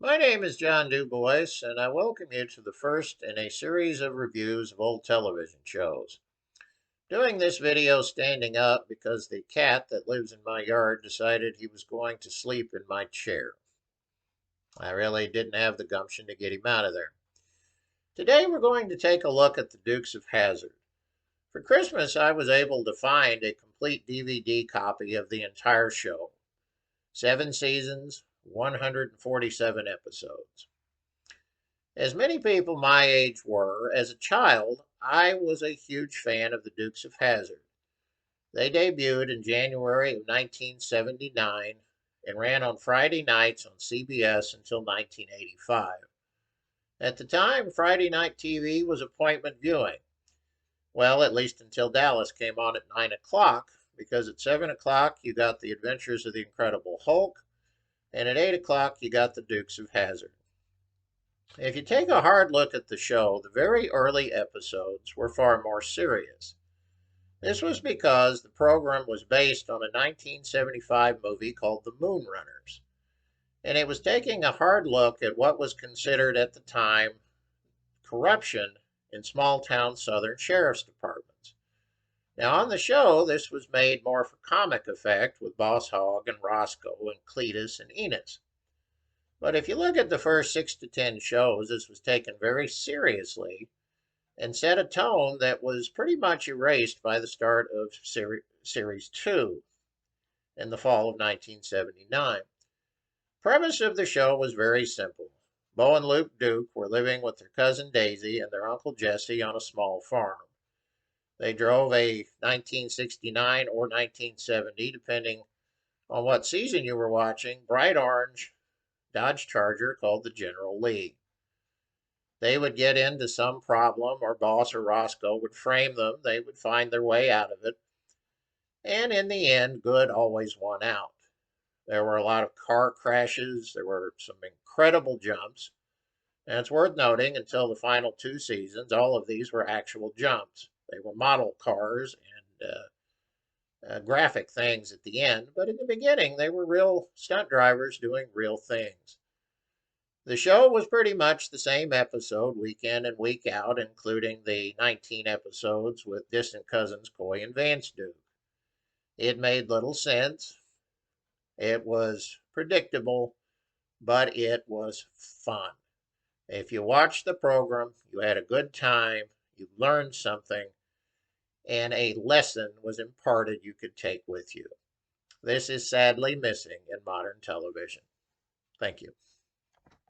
My name is John Dubois, and I welcome you to the first in a series of reviews of old television shows. Doing this video standing up because the cat that lives in my yard decided he was going to sleep in my chair. I really didn't have the gumption to get him out of there. Today we're going to take a look at the Dukes of Hazzard. For Christmas, I was able to find a complete DVD copy of the entire show. 7 seasons, 147 episodes. As many people my age were, as a child, I was a huge fan of the Dukes of Hazzard. They debuted in January of 1979 and ran on Friday nights on CBS until 1985. At the time, Friday night TV was appointment viewing. Well, at least until Dallas came on at 9 o'clock, because at 7 o'clock you got The Adventures of the Incredible Hulk, and at 8 o'clock you got the Dukes of Hazzard. If you take a hard look at the show, the very early episodes were far more serious. This was because the program was based on a 1975 movie called The Moonrunners, and it was taking a hard look at what was considered at the time corruption in small town southern sheriff's departments. Now, on the show, this was made more for comic effect with Boss Hogg and Roscoe and Cletus and Enos. But if you look at the first 6 to 10 shows, this was taken very seriously and set a tone that was pretty much erased by the start of Series 2 in the fall of 1979. Premise of the show was very simple. Bo and Luke Duke were living with their cousin Daisy and their uncle Jesse on a small farm. They drove a 1969 or 1970, depending on what season you were watching, bright orange Dodge Charger called the General Lee. They would get into some problem, or Boss or Roscoe would frame them. They would find their way out of it. And in the end, good always won out. There were a lot of car crashes. There were some incredible jumps. And it's worth noting, until the final 2 seasons, all of these were actual jumps. They were model cars and graphic things at the end. But in the beginning, they were real stunt drivers doing real things. The show was pretty much the same episode week in and week out, including the 19 episodes with distant cousins Coy and Vance Duke. It made little sense. It was predictable, but it was fun. If you watched the program, you had a good time, you learned something, and a lesson was imparted you could take with you. This is sadly missing in modern television. Thank you.